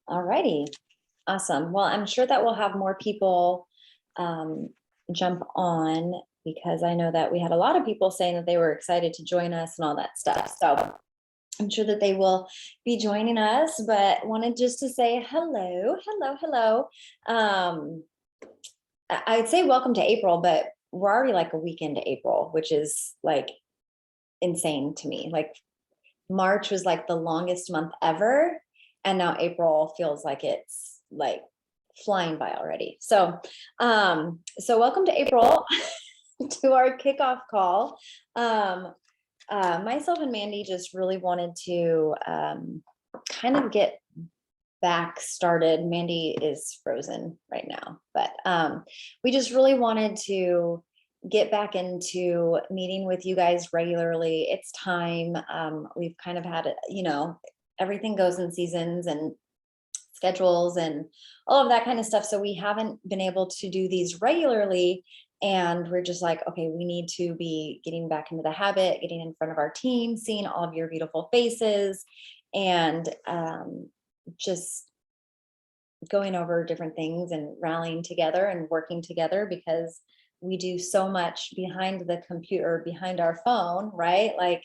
All righty. Awesome. Well, I'm sure that we'll have more people jump on because I know that we had a lot of people saying that they were excited to join us and all that stuff. So I'm sure that they will be joining us, but wanted just to say hello, hello, hello. I'd say welcome to April, but we're already like a week into April, which is like insane to me. Like March was like the longest month ever. And now April feels like it's like flying by already. So welcome to April to our kickoff call. Myself and Mandy just really wanted to kind of get back started. Mandy is frozen right now, but we just really wanted to get back into meeting with you guys regularly. It's time. We've kind of had it, everything goes in seasons and schedules and all of that kind of stuff. So we haven't been able to do these regularly. And we're just like, okay, we need to be getting back into the habit, getting in front of our team, seeing all of your beautiful faces, and just going over different things and rallying together and working together, because we do so much behind the computer, behind our phone, right? Like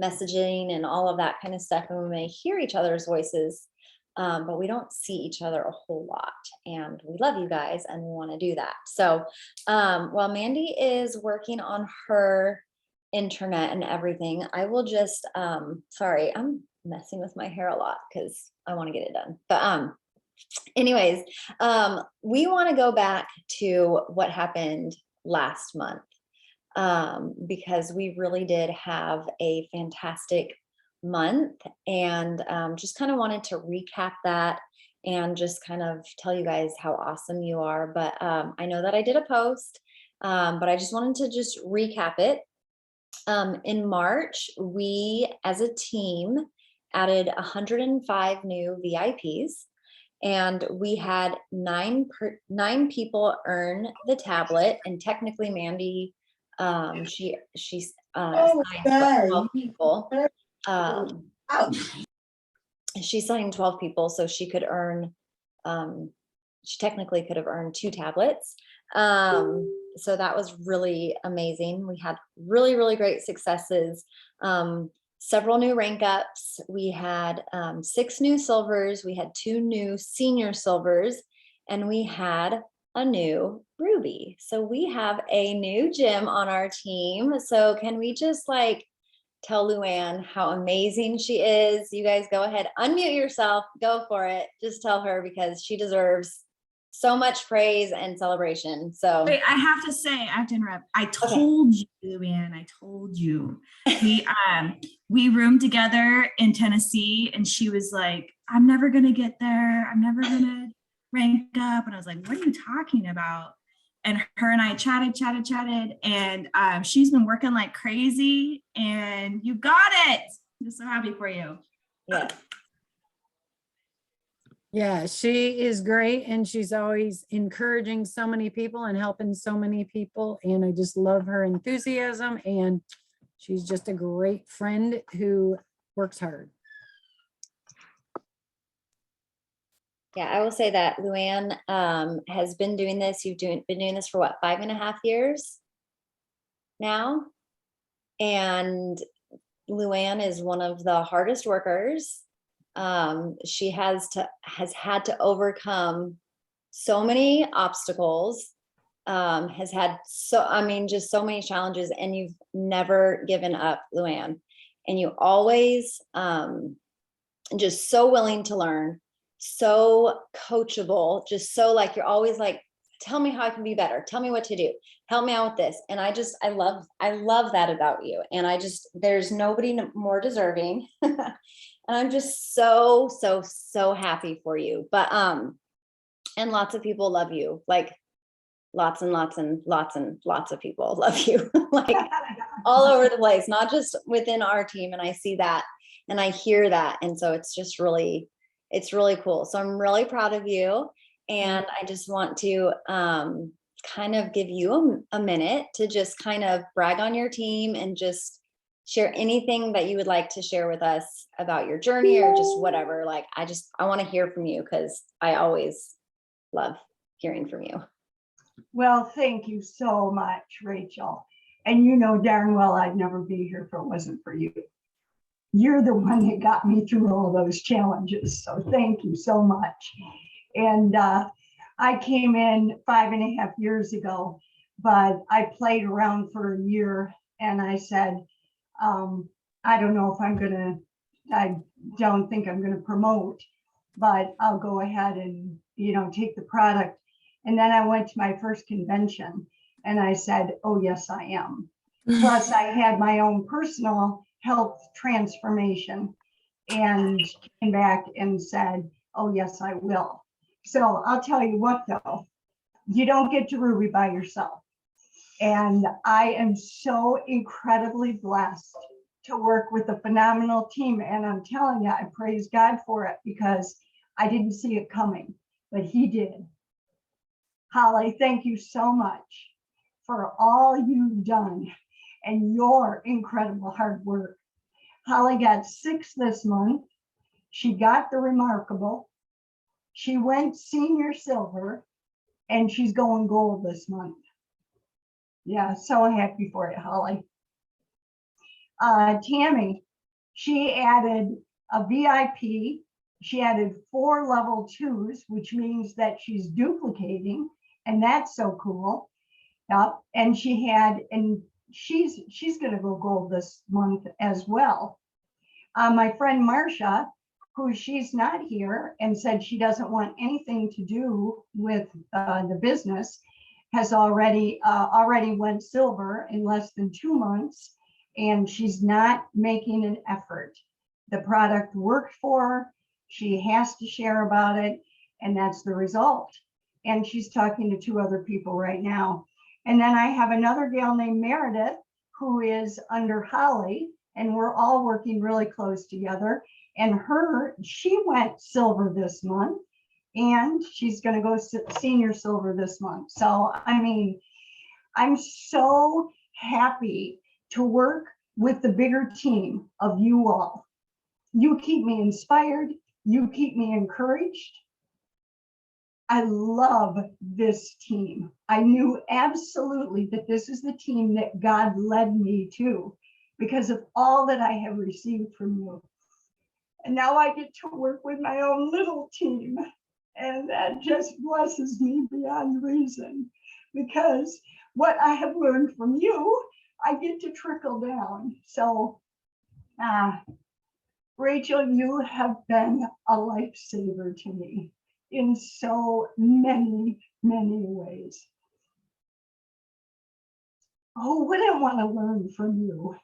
messaging and all of that kind of stuff. And we may hear each other's voices, but we don't see each other a whole lot. And we love you guys and we want to do that. So while Mandy is working on her internet and everything, I will just, sorry, I'm messing with my hair a lot because I want to get it done. But anyways, we want to go back to what happened last month, because we really did have a fantastic month, and just kind of wanted to recap that and just kind of tell you guys how awesome you are. But I know that I did a post, but I just wanted to just recap it. In March, we as a team added 105 new VIPs. And we had nine people earn the tablet, and technically Mandy, she signed 12 people. She signed 12 people, so she could earn. She technically could have earned 2 tablets. So that was really amazing. We had really, really great successes. Several new rank ups. We had 6 new silvers. We had 2 new senior silvers, and we had a new ruby. So we have a new gem on our team. So can we just like tell Luann how amazing she is? You guys go ahead, unmute yourself, go for it. Just tell her, because she deserves so much praise and celebration. So wait, I have to say, I have to interrupt. I told you, Luann, I told you. We roomed together in Tennessee, and she was like, I'm never gonna get there. I'm never gonna rank up. And I was like, what are you talking about? And her and I chatted, and she's been working like crazy, and you got it. I'm just so happy for you. yeah. Yeah, she is great, and she's always encouraging so many people and helping so many people. And I just love her enthusiasm, and she's just a great friend who works hard. Yeah, I will say that Luann has been doing this. You've been doing this for what, 5.5 years now? And Luann is one of the hardest workers. She has had to overcome so many obstacles, has had just so many challenges, and you've never given up, Luann. And you always just so willing to learn, so coachable, just so like, you're always like, tell me how I can be better. Tell me what to do. Help me out with this. And I love that about you. And there's nobody more deserving. And I'm just so, so, so happy for you. But, and lots of people love you, like lots and lots and lots and lots of people love you, like all over the place, not just within our team. And I see that and I hear that. And so it's really cool. So I'm really proud of you. And I just want to kind of give you a minute to just kind of brag on your team and just share anything that you would like to share with us about your journey or just whatever. Like, I want to hear from you because I always love hearing from you. Well, thank you so much, Rachel. And you know darn well I'd never be here if it wasn't for you. You're the one that got me through all those challenges. So thank you so much. And I came in 5.5 years ago, but I played around for a year and I said, I don't know if I don't think I'm going to promote, but I'll go ahead and, take the product. And then I went to my first convention and I said, oh, yes, I am. Plus, I had my own personal health transformation and came back and said, oh, yes, I will. So I'll tell you what, though, you don't get to Ruby by yourself. And I am so incredibly blessed to work with a phenomenal team. And I'm telling you, I praise God for it because I didn't see it coming, but He did. Holly, thank you so much for all you've done and your incredible hard work. Holly got 6 this month. She got the remarkable. She went senior silver and she's going gold this month. Yeah, so happy for you, Holly. Tammy, she added a VIP. She added 4 level 2s, which means that she's duplicating, and that's so cool. Yep. And she's going to go gold this month as well. My friend Marcia, who she's not here and said she doesn't want anything to do with the business, has already went silver in less than 2 months, and she's not making an effort. The product worked for her. She has to share about it, and that's the result. And she's talking to 2 other people right now. And then I have another gal named Meredith, who is under Holly, and we're all working really close together. And she went silver this month, and she's going to go senior silver this month. So, I mean, I'm so happy to work with the bigger team of you all. You keep me inspired. You keep me encouraged. I love this team. I knew absolutely that this is the team that God led me to because of all that I have received from you. And now I get to work with my own little team. And that just blesses me beyond reason because what I have learned from you, I get to trickle down. So, Rachel, you have been a lifesaver to me in so many, many ways. Oh, what I want to learn from you.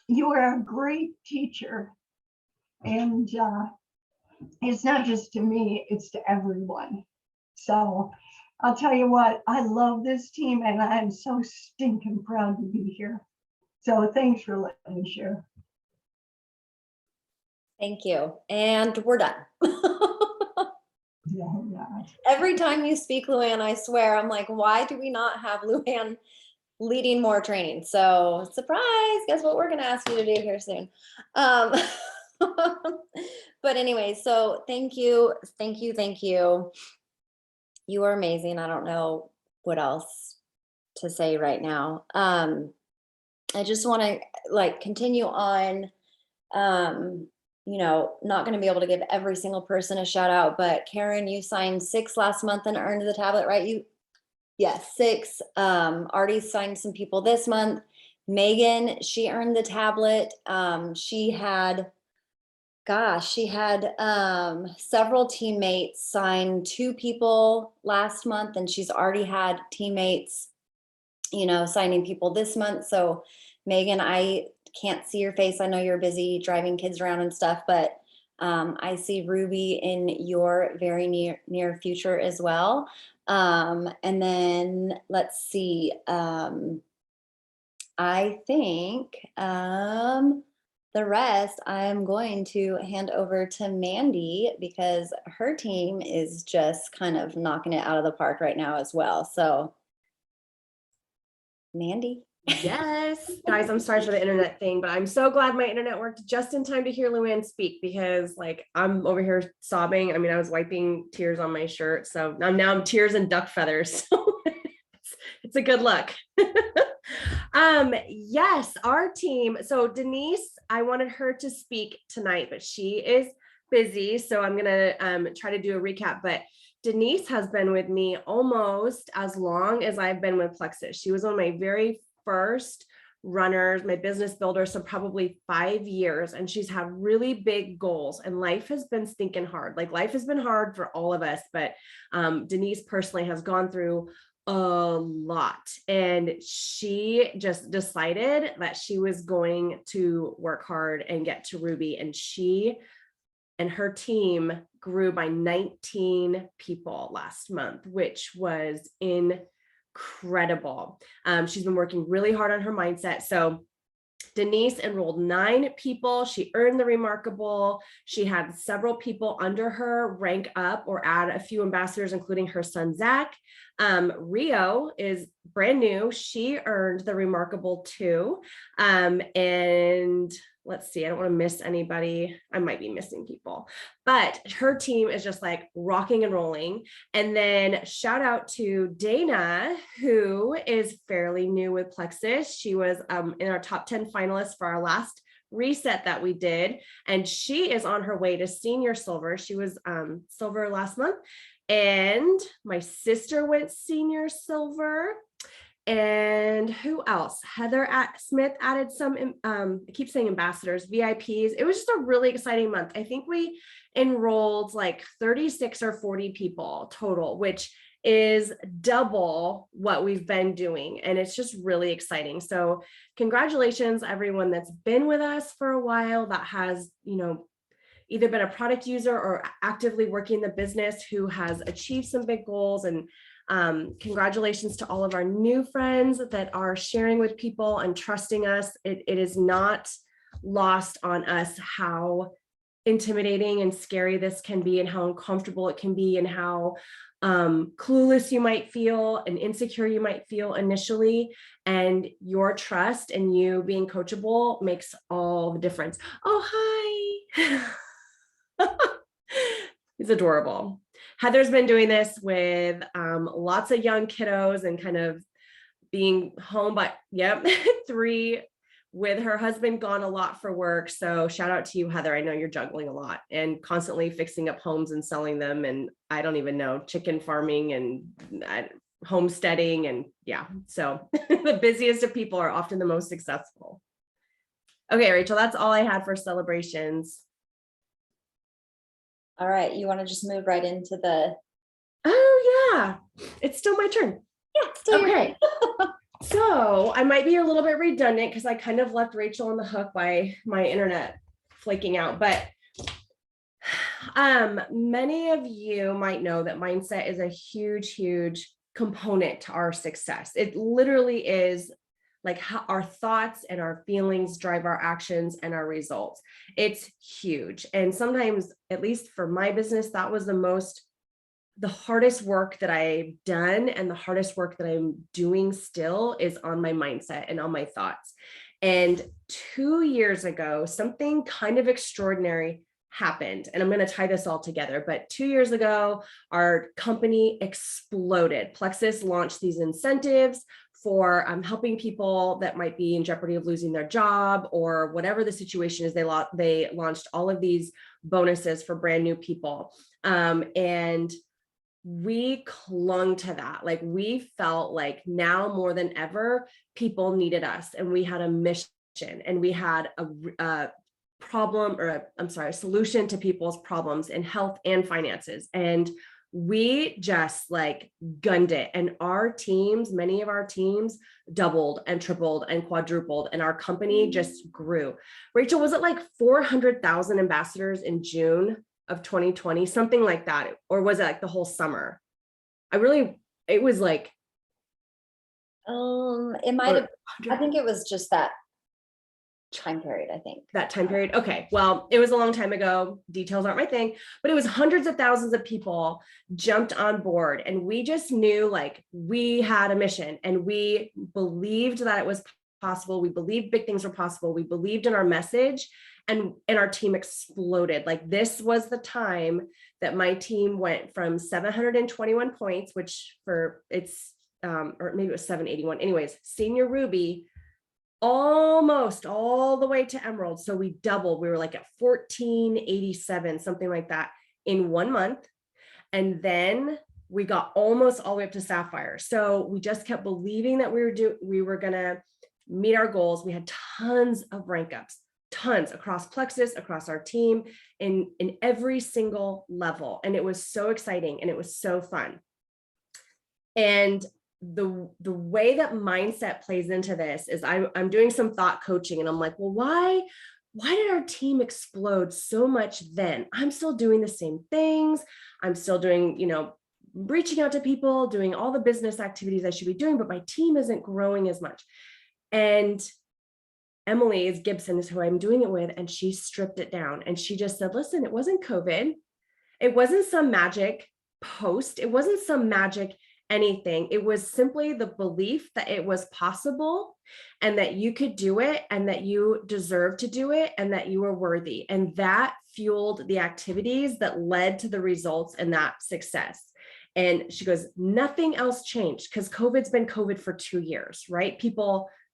You are a great teacher. And it's not just to me, it's to everyone. So I'll tell you what, I love this team and I'm so stinking proud to be here. So thanks for letting me share. Thank you. And we're done. Yeah. Every time you speak, Luann, I swear, I'm like, why do we not have Luann leading more training? So surprise, guess what we're going to ask you to do here soon. But anyway, so thank you. You are amazing. I don't know what else to say right now. I just want to continue on, not going to be able to give every single person a shout out, but Karen, you signed 6 last month and earned the tablet, right? Yes, 6. Already signed some people this month. Megan, she earned the tablet. She had several teammates sign 2 people last month, and she's already had teammates, signing people this month. So Megan, I can't see your face. I know you're busy driving kids around and stuff, but I see Ruby in your very near future as well. And then let's see. I think the rest I'm going to hand over to Mandy because her team is just kind of knocking it out of the park right now as well. So Mandy. Yes, guys, I'm sorry for the internet thing, but I'm so glad my internet worked just in time to hear Luann speak because like I'm over here sobbing. I mean, I was wiping tears on my shirt. So now I'm tears and duck feathers. So it's a good look. Yes, our team. So Denise, I wanted her to speak tonight, but she is busy. So I'm gonna try to do a recap. But Denise has been with me almost as long as I've been with Plexus. She was one of my very first runners, my business builder, so probably 5 years. And she's had really big goals. And life has been stinking hard. Like life has been hard for all of us, but Denise personally has gone through a lot. And she just decided that she was going to work hard and get to Ruby. And she and her team grew by 19 people last month, which was incredible. She's been working really hard on her mindset. So Denise enrolled 9 people. She earned the remarkable. She had several people under her rank up or add a few ambassadors, including her son, Zach. Rio is brand new. She earned the remarkable too. And let's see, I don't want to miss anybody. I might be missing people, but her team is just like rocking and rolling. And then shout out to Dana, who is fairly new with Plexus. She was in our top 10 finalists for our last reset that we did. And she is on her way to senior silver. She was silver last month. And my sister went senior silver. And who else? Heather Smith added some, I keep saying ambassadors, VIPs. It was just a really exciting month. I think we enrolled like 36 or 40 people total, which is double what we've been doing. And it's just really exciting. So congratulations, everyone that's been with us for a while, that has, either been a product user or actively working the business, who has achieved some big goals. And congratulations to all of our new friends that are sharing with people and trusting us. It is not lost on us how intimidating and scary this can be, and how uncomfortable it can be, and how clueless you might feel and insecure you might feel initially. And your trust and you being coachable makes all the difference. Oh, hi. He's adorable. Heather's been doing this with lots of young kiddos and kind of being home, but 3 with her husband gone a lot for work. So shout out to you, Heather. I know you're juggling a lot and constantly fixing up homes and selling them. And I don't even know, chicken farming and homesteading. And so the busiest of people are often the most successful. Okay, Rachel, that's all I had for celebrations. All right, you want to just move right into the. Oh yeah, it's still my turn. Yeah, still your Okay. So I might be a little bit redundant because I kind of left Rachel on the hook by my internet flaking out, but many of you might know that mindset is a huge component to our success. It literally is like how our thoughts and our feelings drive our actions and our results. It's huge. And sometimes, at least for my business, that was the hardest work that I've done, and the hardest work that I'm doing still is on my mindset and on my thoughts. And 2 years ago, something kind of extraordinary happened. And I'm going to tie this all together. But 2 years ago, our company exploded. Plexus launched these incentives for helping people that might be in jeopardy of losing their job, or whatever the situation is. They launched all of these bonuses for brand new people. And we clung to that. Like, we felt like now more than ever, people needed us, and we had a mission, and we had a solution to people's problems in health and finances. And we just like gunned it. And many of our teams doubled and tripled and quadrupled, and our company just grew. Rachel, was it like 400,000 ambassadors in June of 2020, something like that? Or was it like the whole summer? It was like, it might have, I think it was just that time period, I think. that time period. Okay. Well, it was a long time ago. Details aren't my thing, but it was hundreds of thousands of people jumped on board. And we just knew like we had a mission and we believed that it was possible. We believed big things were possible. We believed in our message and our team exploded. Like this was the time that my team went from 721 points, which for it's, or maybe it was 781. Anyways, senior Ruby, almost all the way to Emerald. So we doubled. We were like at 1487, something like that in 1 month. And then we got almost all the way up to Sapphire. So we just kept believing that we were gonna meet our goals. We had tons of rank ups, tons across Plexus, across our team, in every single level. And it was so exciting and it was so fun. And the way that mindset plays into this is I'm doing some thought coaching and I'm like, well, why did our team explode so much then? I'm still doing the same things. I'm still doing, reaching out to people, doing all the business activities I should be doing, but my team isn't growing as much. And Emily Gibson is who I'm doing it with. And she stripped it down and she just said, listen, it wasn't COVID. It wasn't some magic post. It wasn't some magic anything. It was simply the belief that it was possible and that you could do it and that you deserve to do it and that you were worthy. And that fueled the activities that led to the results and that success. And she goes, nothing else changed because COVID's been COVID for 2 years, right?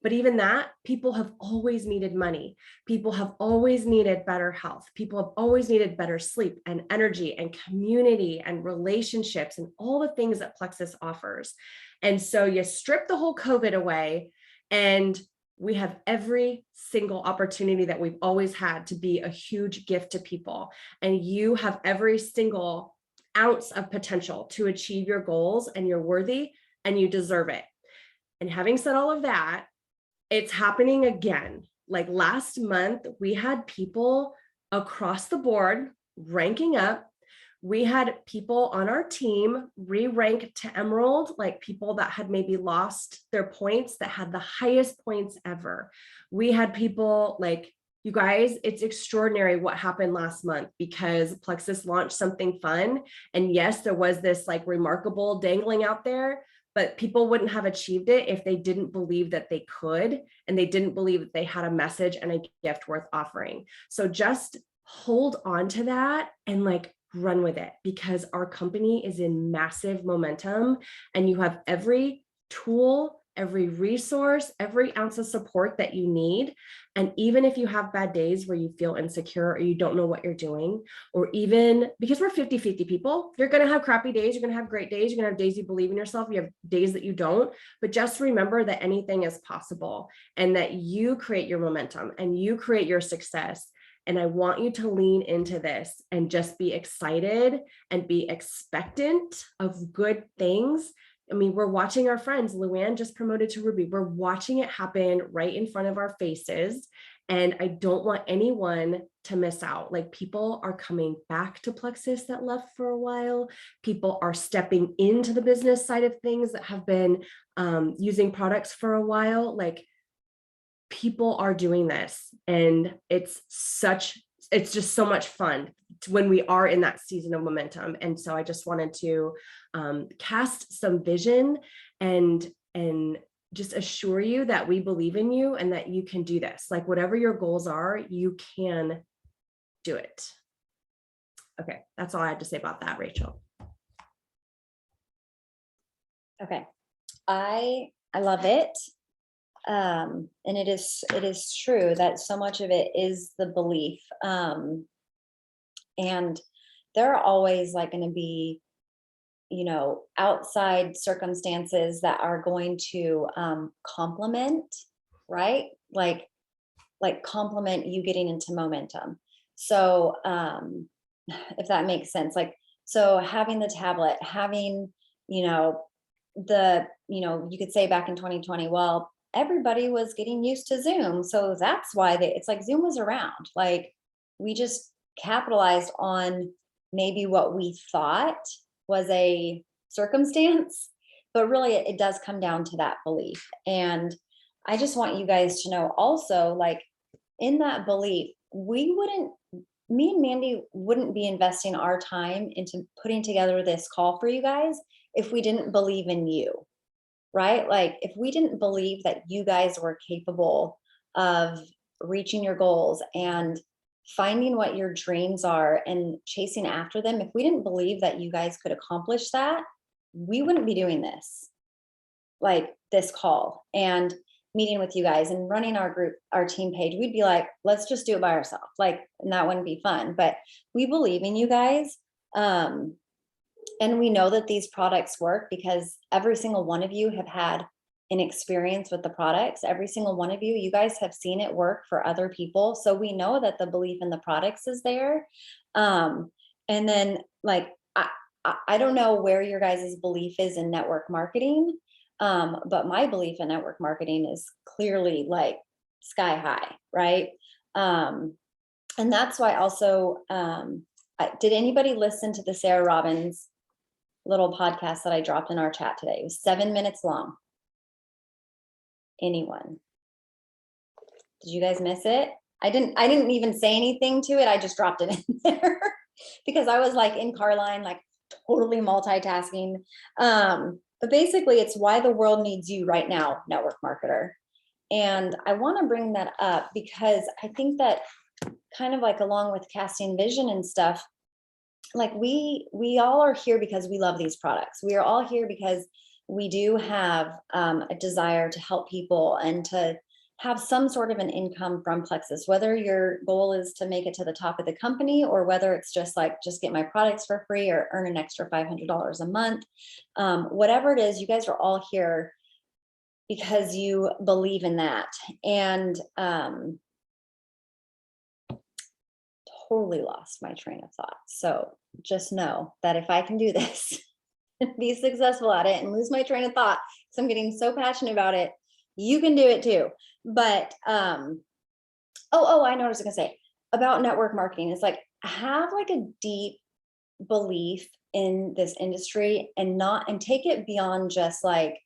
But even that, people have always needed money. People have always needed better health. People have always needed better sleep and energy and community and relationships and all the things that Plexus offers. And so you strip the whole COVID away and we have every single opportunity that we've always had to be a huge gift to people. And you have every single ounce of potential to achieve your goals and you're worthy and you deserve it. And having said all of that, it's happening again. Like last month, we had people across the board ranking up. We had people on our team re-rank to Emerald, like people that had maybe lost their points that had the highest points ever. We had people like, you guys, it's extraordinary what happened last month because Plexus launched something fun. And yes, there was this like remarkable dangling out there, but people wouldn't have achieved it if they didn't believe that they could, and they didn't believe that they had a message and a gift worth offering. So just hold on to that and like run with it because our company is in massive momentum and you have every tool, every resource, every ounce of support that you need. And even if you have bad days where you feel insecure or you don't know what you're doing, or even because we're 50-50 people, you're going to have crappy days, you're going to have great days, you're going to have days you believe in yourself, you have days that you don't, but just remember that anything is possible and that you create your momentum and you create your success. And I want you to lean into this and just be excited and be expectant of good things. I mean, we're watching our friends. Luann just promoted to Ruby. We're watching it happen right in front of our faces. And I don't want anyone to miss out. Like people are coming back to Plexus that left for a while. People are stepping into the business side of things that have been using products for a while. Like people are doing this and it's just so much fun when we are in that season of momentum. And so I just wanted to cast some vision and just assure you that we believe in you and that you can do this. Like whatever your goals are, you can do it. Okay, that's all I had to say about that, Rachel. Okay, I love it. And it is true that so much of it is the belief. And there are always like going to be, outside circumstances that are going to complement, right? Like complement you getting into momentum. So if that makes sense, like, so having the tablet, having, you could say back in 2020, well, everybody was getting used to Zoom. So that's why it's like Zoom was around. Like we just capitalized on maybe what we thought was a circumstance, but really it does come down to that belief. And I just want you guys to know also, like, in that belief, me and Mandy wouldn't be investing our time into putting together this call for you guys if we didn't believe in you, right? Like if we didn't believe that you guys were capable of reaching your goals and finding what your dreams are and chasing after them, if we didn't believe that you guys could accomplish that, we wouldn't be doing this, like this call and meeting with you guys and running our group, our team page. We'd be like, let's just do it by ourselves. Like, and that wouldn't be fun, but we believe in you guys. And we know that these products work because every single one of you have had an experience with the products. Every single one of you, you guys have seen it work for other people. So we know that the belief in the products is there. And then like, I don't know where your guys' belief is in network marketing. But my belief in network marketing is clearly like sky high, right? And that's why also, did anybody listen to the Sarah Robbins little podcast that I dropped in our chat today? It was 7 minutes long. Anyone? Did you guys miss it? I didn't even say anything to it. I just dropped it in there because I was like in car line, like totally multitasking. But basically it's why the world needs you right now, network marketer. And I want to bring that up because I think that kind of like along with casting vision and stuff, like we all are here because we love these products. We are all here because we do have a desire to help people and to have some sort of an income from Plexus, whether your goal is to make it to the top of the company or whether it's just like, just get my products for free or earn an extra $500 a month. Whatever it is, you guys are all here because you believe in that. And totally lost my train of thought. So just know that if I can do this, be successful at it and lose my train of thought, because I'm getting so passionate about it, you can do it too. But I know what I was gonna say about network marketing. It's like have like a deep belief in this industry and take it beyond just like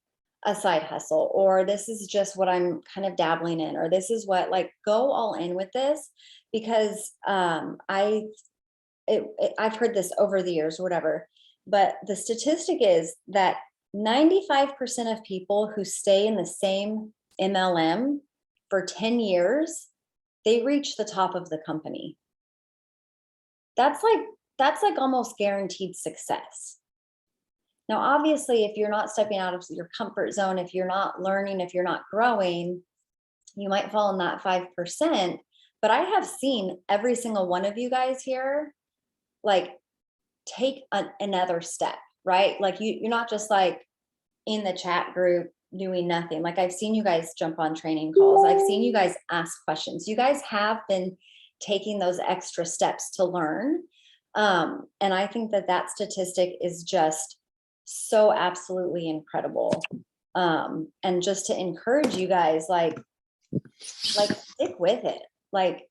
a side hustle, or this is just what I'm kind of dabbling in, or this is what, like, go all in with this because I've heard this over the years or whatever, but the statistic is that 95% of people who stay in the same MLM for 10 years, they reach the top of the company. That's like almost guaranteed success. Now, obviously, if you're not stepping out of your comfort zone, if you're not learning, if you're not growing, you might fall in that 5%. But I have seen every single one of you guys here, like, take another step, right? Like you're not just like in the chat group doing nothing. Like I've seen you guys jump on training calls. I've seen you guys ask questions. You guys have been taking those extra steps to learn. And I think that statistic is just so absolutely incredible. And just to encourage you guys, like stick with it, like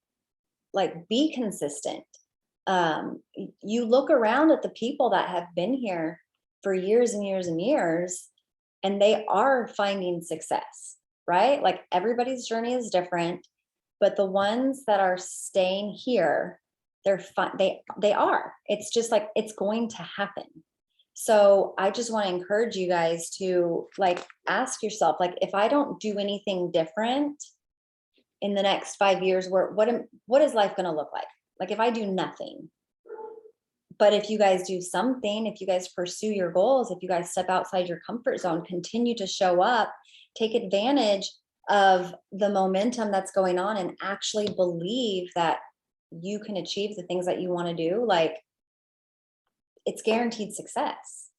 be consistent. You look around at the people that have been here for years and years and years, and they are finding success, right? Like everybody's journey is different, but the ones that are staying here, they're fun. They are. It's just like, it's going to happen. So I just want to encourage you guys to like ask yourself, like, if I don't do anything different in the next 5 years, what is life going to look like? Like if I do nothing. But if you guys do something, if you guys pursue your goals, if you guys step outside your comfort zone, continue to show up, take advantage of the momentum that's going on and actually believe that you can achieve the things that you want to do, like it's guaranteed success,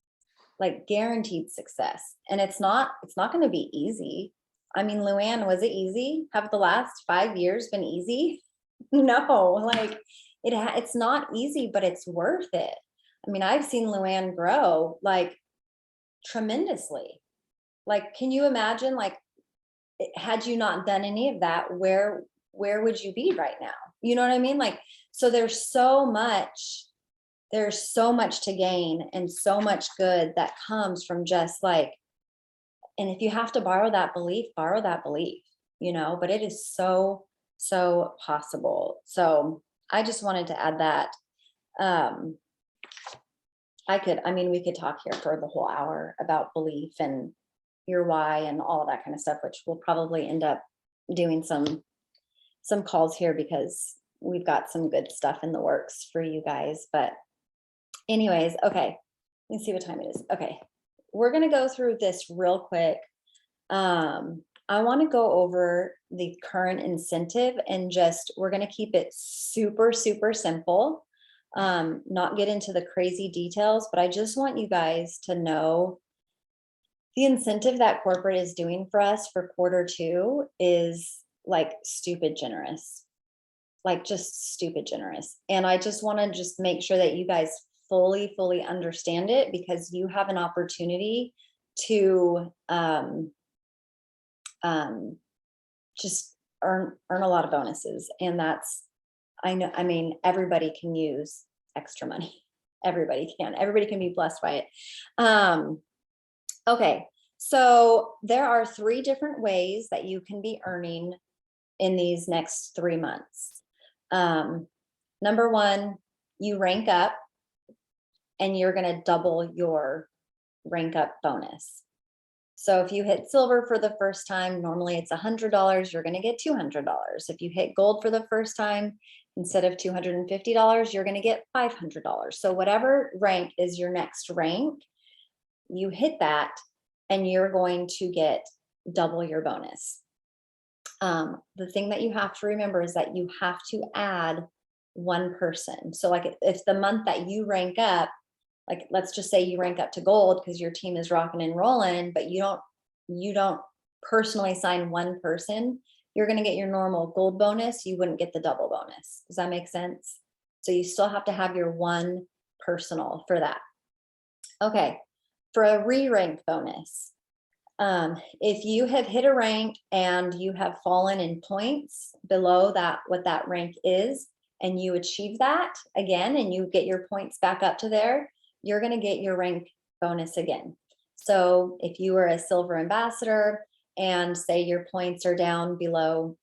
like guaranteed success. And it's not going to be easy. I mean, Luann, was it easy? Have the last 5 years been easy? No, like it's not easy, but it's worth it. I mean, I've seen Luann grow like tremendously. Like, can you imagine, like, had you not done any of that, where would you be right now? You know what I mean? Like, so there's so much to gain and so much good that comes from just like, and if you have to borrow that belief, you know, but it is so so possible. So I just wanted to add that. We could talk here for the whole hour about belief and your why and all of that kind of stuff, which we'll probably end up doing some calls here because we've got some good stuff in the works for you guys. But anyways, okay, let's see what time it is. Okay, we're gonna go through this real quick. I want to go over the current incentive and we're going to keep it super, super simple. Not get into the crazy details, but I just want you guys to know the incentive that corporate is doing for us for Q2 is like stupid generous, like just stupid generous. And I just want to just make sure that you guys fully understand it, because you have an opportunity to just earn a lot of bonuses. And that's, I mean, everybody can use extra money. Everybody can be blessed by it. Okay, so there are 3 different ways that you can be earning in these next 3 months. Number 1, you rank up and you're going to double your rank up bonus. So if you hit silver for the first time, normally it's $100, you're going to get $200. If you hit gold for the first time, instead of $250, you're going to get $500. So whatever rank is your next rank, you hit that and you're going to get double your bonus. The thing that you have to remember is that you have to add 1 person. So like if the month that you rank up, like let's just say you rank up to gold because your team is rocking and rolling, but you don't personally sign 1 person, you're going to get your normal gold bonus. You wouldn't get the double bonus. Does that make sense? So you still have to have your 1 personal for that. Okay, for a re-rank bonus, if you have hit a rank and you have fallen in points below that, what that rank is, and you achieve that again, and you get your points back up to there, you're going to get your rank bonus again. So if you were a silver ambassador and say your points are down below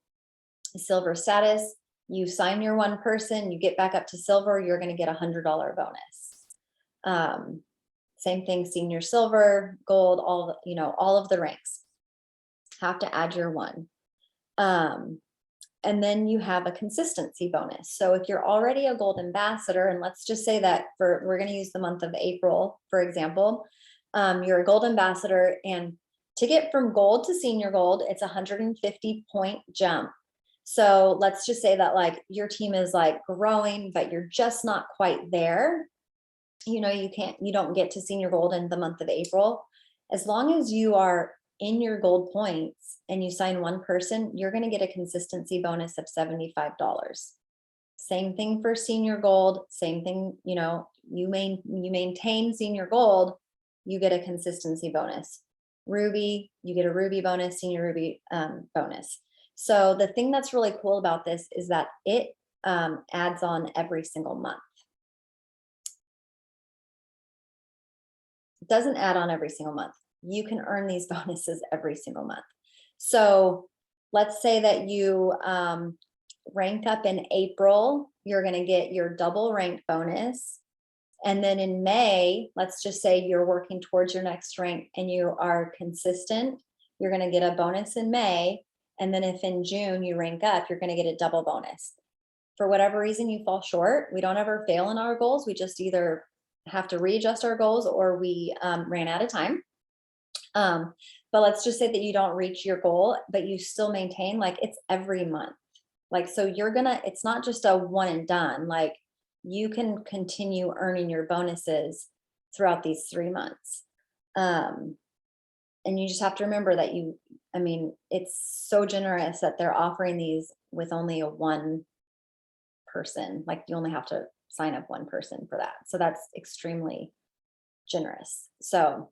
silver status, you sign your 1 person, you get back up to silver, you're going to get $100 bonus. Same thing, senior silver, gold, all of the ranks have to add your 1. And then you have a consistency bonus. So if you're already a gold ambassador, and let's just say that we're going to use the month of April, for example, you're a gold ambassador, and to get from gold to senior gold, it's 150 point jump. So let's just say that like your team is like growing, but you're just not quite there. You don't get to senior gold in the month of April. As long as you are in your gold points and you sign 1 person, you're going to get a consistency bonus of $75. Same thing for senior gold, same thing, you maintain senior gold, you get a consistency bonus. Ruby, you get a ruby bonus, senior ruby bonus. So the thing that's really cool about this is that it adds on every single month. It doesn't add on every single month. You can earn these bonuses every single month. So let's say that you rank up in April, you're going to get your double rank bonus. And then in May, let's just say you're working towards your next rank and you are consistent, you're going to get a bonus in May. And then if in June you rank up, you're going to get a double bonus. For whatever reason you fall short, we don't ever fail in our goals. We just either have to readjust our goals or we ran out of time. But let's just say that you don't reach your goal, but you still maintain, like it's every month. Like, so it's not just a one and done, like you can continue earning your bonuses throughout these 3 months. And you just have to remember that it's so generous that they're offering these with only 1 person. Like you only have to sign up 1 person for that. So that's extremely generous. So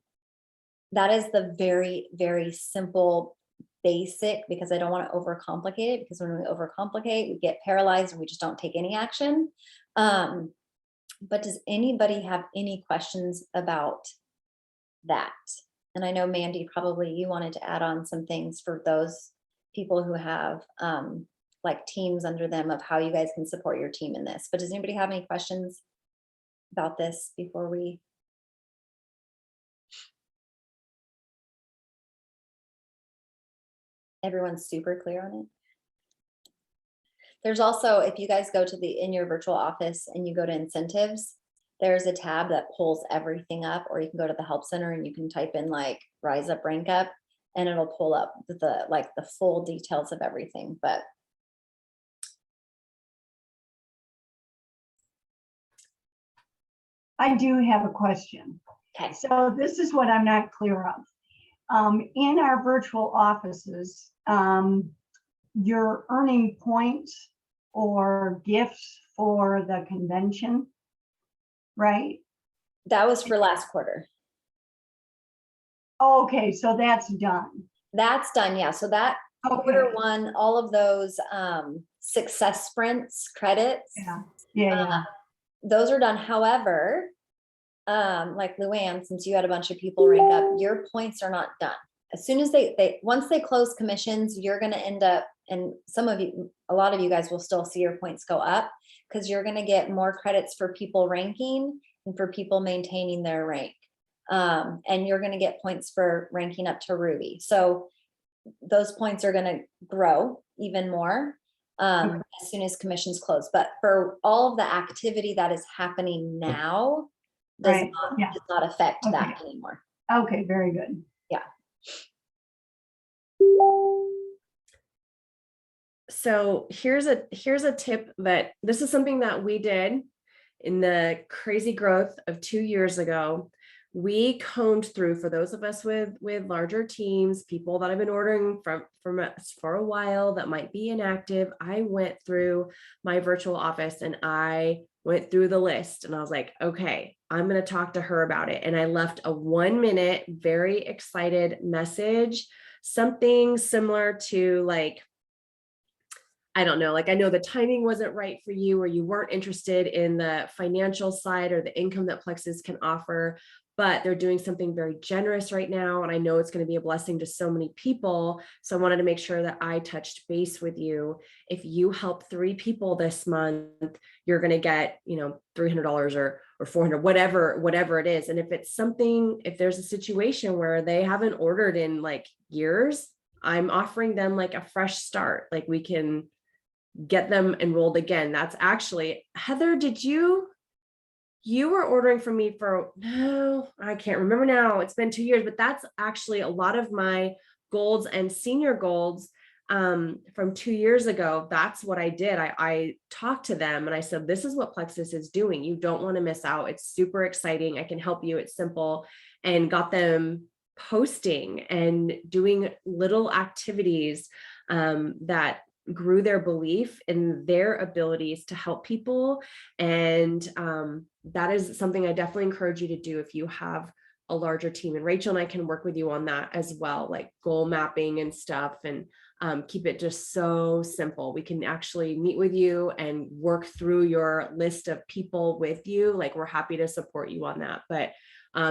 that is the very, very simple basic, because I don't want to overcomplicate it, because when we overcomplicate, we get paralyzed and we just don't take any action. But does anybody have any questions about that? And I know Mandy, probably you wanted to add on some things for those people who have like teams under them of how you guys can support your team in this. But does anybody have any questions about this before we? Everyone's super clear on it. There's also, if you guys go to in your virtual office and you go to incentives, there's a tab that pulls everything up, or you can go to the help center and you can type in like Rise Up, Rank Up, and it'll pull up the full details of everything. But I do have a question. okay, So this is what I'm not clear of. In our virtual offices, you're earning points or gifts for the convention, right? that was for last quarter. Okay, so that's done. That's done, yeah. So that quarter Okay, one, all of those success sprints credits, yeah. those are done. However, like Luann, since you had a bunch of people rank up, your points are not done. As soon as once they close commissions, you're going to end up, and a lot of you guys will still see your points go up, because you're going to get more credits for people ranking and for people maintaining their rank. And you're going to get points for ranking up to Ruby. So those points are going to grow even more as soon as commissions close. But for all of the activity that is happening now, does Right, yeah. not affect that Okay. anymore. Okay, very good. So here's a tip that this is something that we did in the crazy growth of 2 years ago. We combed through, for those of us with larger teams, people that have been ordering from us for a while that might be inactive. I went through my virtual office and I went through the list and I was like, okay, I'm going to talk to her about it. And I left a 1-minute, very excited message, something similar to like, I don't know, like I know the timing wasn't right for you, or you weren't interested in the financial side or the income that Plexus can offer, but they're doing something very generous right now. And I know it's going to be a blessing to so many people. So I wanted to make sure that I touched base with you. If you help 3 people this month, you're going to get, $300 or $400, whatever it is. And if it's something, if there's a situation where they haven't ordered in like years, I'm offering them like a fresh start. Like we can get them enrolled again. That's actually, Heather, you were ordering from me for, no, I can't remember now. It's been 2 years, but that's actually a lot of my golds and senior golds from 2 years ago. That's what I did. I talked to them and I said, this is what Plexus is doing. You don't want to miss out. It's super exciting. I can help you. It's simple, and got them posting and doing little activities that grew their belief in their abilities to help people. And that is something I definitely encourage you to do if you have a larger team. And Rachel and I can work with you on that as well, like goal mapping and stuff, and keep it just so simple. We can actually meet with you and work through your list of people with you. Like we're happy to support you on that. But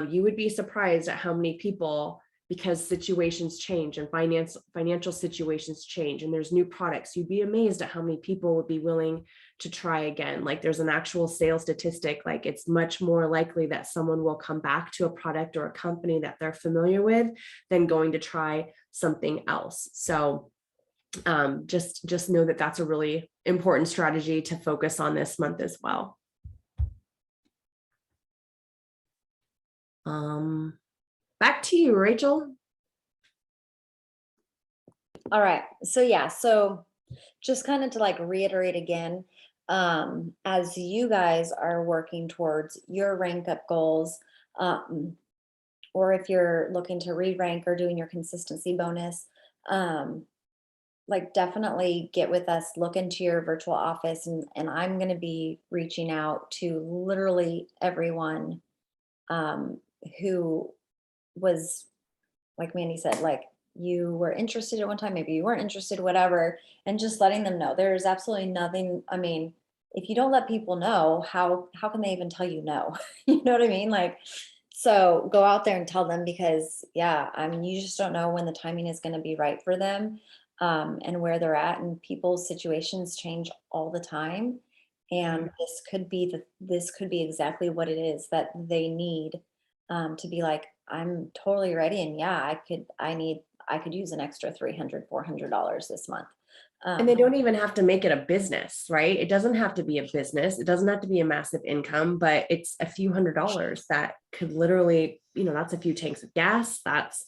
you would be surprised at how many people, because situations change and financial situations change and there's new products, you'd be amazed at how many people would be willing to try again. Like there's an actual sales statistic, like it's much more likely that someone will come back to a product or a company that they're familiar with than going to try something else. So just know that that's a really important strategy to focus on this month as well. Back to you, Rachel. All right. So yeah, so just kind of to like reiterate again, as you guys are working towards your rank up goals, or if you're looking to re-rank or doing your consistency bonus, like definitely get with us, look into your virtual office, and I'm going to be reaching out to literally everyone who was, like Mandy said, like you were interested at one time, maybe you weren't interested, whatever, and just letting them know there's absolutely nothing. I mean, if you don't let people know, how can they even tell you no? You know what I mean? Like, so go out there and tell them, because yeah, I mean, you just don't know when the timing is going to be right for them. and where they're at, and people's situations change all the time. And this could be exactly what it is that they need, to be like, I'm totally ready. And yeah, I could use an extra $300, $400 this month. And they don't even have to make it a business, right? It doesn't have to be a business. It doesn't have to be a massive income, but it's a few $100s that could literally, that's a few tanks of gas. That's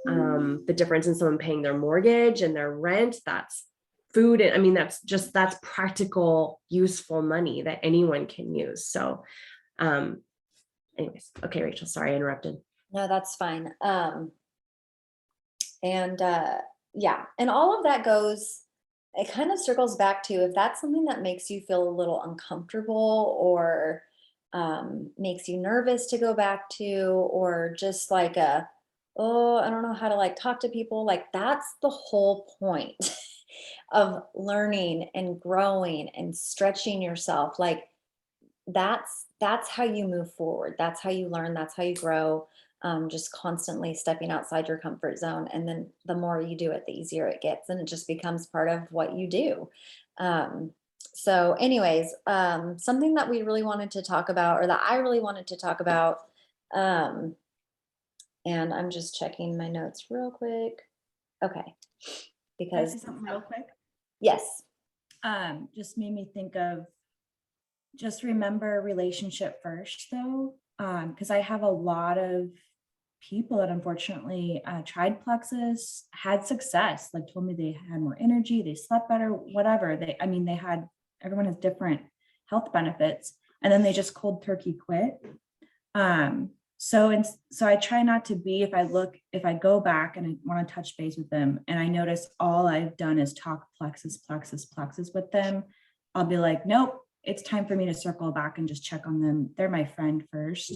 the difference in someone paying their mortgage and their rent. That's food. And I mean, that's practical, useful money that anyone can use. So, anyways, okay, Rachel, sorry, I interrupted. No, that's fine. Yeah, and all of that it kind of circles back to, if that's something that makes you feel a little uncomfortable, or makes you nervous to go back to, or just like oh, I don't know how to like talk to people, like that's the whole point of learning and growing and stretching yourself. Like that's how you move forward. That's how you learn. That's how you grow. Just constantly stepping outside your comfort zone. And then the more you do it, the easier it gets. And it just becomes part of what you do. So anyways, something that we really wanted to talk about, or that I really wanted to talk about, and I'm just checking my notes real quick. Okay. Can I Because say something real quick? yes. Just made me think of, just remember relationship first though. Because I have a lot of people that unfortunately tried Plexus, had success, like told me they had more energy, they slept better, whatever. Everyone has different health benefits, and then they just cold turkey quit. So I try not to be, if I go back and I want to touch base with them and I notice all I've done is talk Plexus with them, I'll be like, nope, it's time for me to circle back and just check on them. They're my friend first,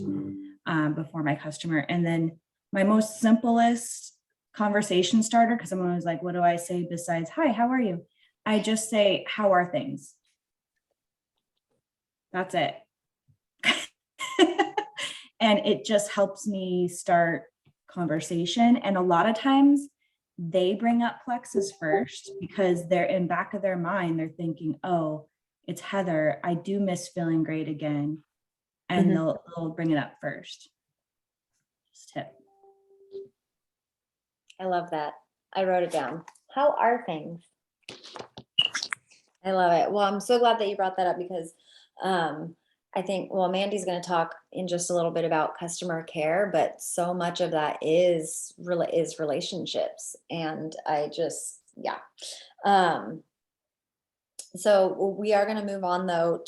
before my customer. And then my most simplest conversation starter, because I'm always like, what do I say besides, hi, how are you? I just say, how are things? That's it. And it just helps me start conversation. And a lot of times they bring up Plexus first, because they're in back of their mind, they're thinking, oh, it's Heather, I do miss feeling great again. And they'll bring it up first. Just tip. I love that. I wrote it down. How are things? I love it. Well, I'm so glad that you brought that up, because I think, well, Mandy's going to talk in just a little bit about customer care, but so much of that is relationships. And yeah. So we are going to move on though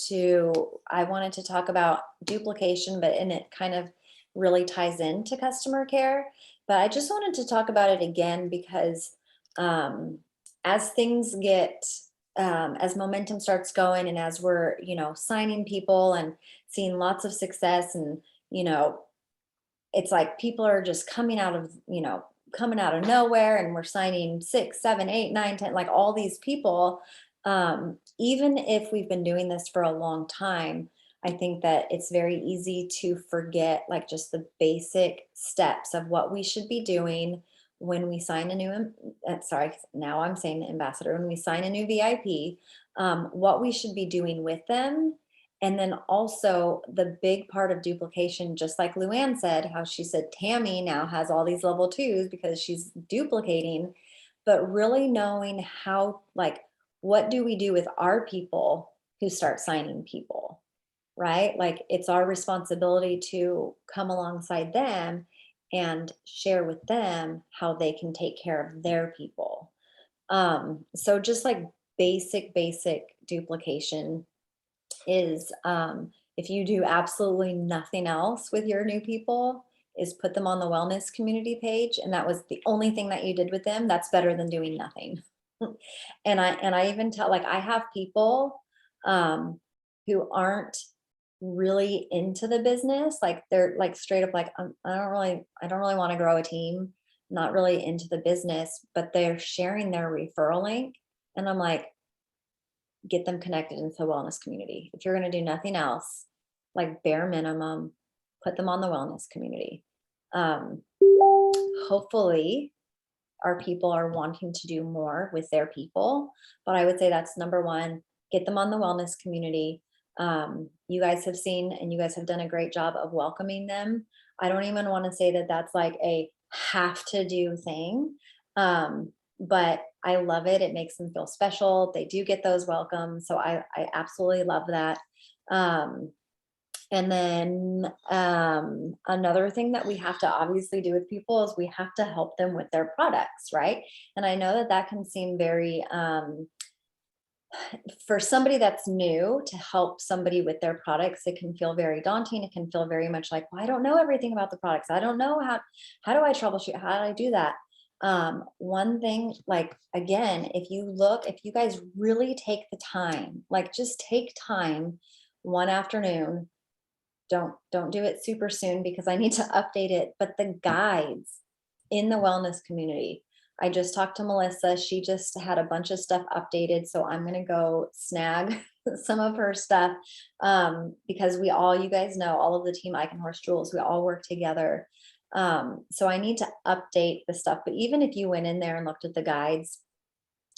I wanted to talk about duplication, and it kind of really ties into customer care. But I just wanted to talk about it again, because as things as momentum starts going, and as we're, signing people and seeing lots of success, and, it's like people are just coming out of nowhere, and we're signing 6, 7, 8, 9, 10, like all these people. Even if we've been doing this for a long time, I think that it's very easy to forget like just the basic steps of what we should be doing when we sign a new, now I'm saying ambassador, when we sign a new VIP, what we should be doing with them. And then also the big part of duplication, just like Luann said, how she said Tammy now has all these level 2s because she's duplicating, but really knowing how, like, what do we do with our people who start signing people, right? Like it's our responsibility to come alongside them and share with them how they can take care of their people. So just like basic duplication is, if you do absolutely nothing else with your new people, is put them on the wellness community page, and that was the only thing that you did with them, that's better than doing nothing. And I even tell, like, I have people who aren't really into the business, like they're like straight up like, I don't really want to grow a team, not really into the business, but they're sharing their referral link, and I'm like, get them connected into the wellness community. If you're going to do nothing else, like bare minimum, put them on the wellness community. Hopefully our people are wanting to do more with their people. But I would say that's number one, get them on the wellness community. You guys have seen, and you guys have done a great job of welcoming them. I don't even want to say that that's like a have to do thing. But I love it. It makes them feel special. They do get those welcomes. So I absolutely love that. And then another thing that we have to obviously do with people is we have to help them with their products, right? And I know that that can seem very, for somebody that's new, to help somebody with their products, it can feel very daunting. It can feel very much like, well, I don't know everything about the products. I don't know how do I troubleshoot? How do I do that? One thing, like, again, if you guys really take the time, like just take time one afternoon, don't do it super soon because I need to update it, but the guides in the wellness community, I just talked to Melissa. She just had a bunch of stuff updated. So I'm going to go snag some of her stuff because you guys know, all of the team Icon Horse Jewels, we all work together. So I need to update the stuff. But even if you went in there and looked at the guides,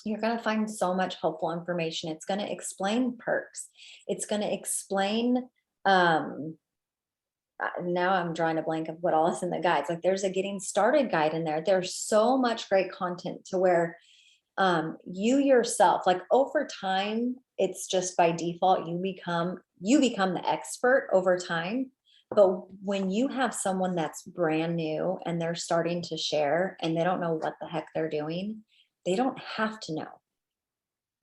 you're going to find so much helpful information. It's going to explain perks. It's going to explain, now I'm drawing a blank of what all is in the guides. Like there's a getting started guide in there. There's so much great content to where you yourself, like over time, it's just by default, you become the expert over time. But when you have someone that's brand new and they're starting to share and they don't know what the heck they're doing, they don't have to know.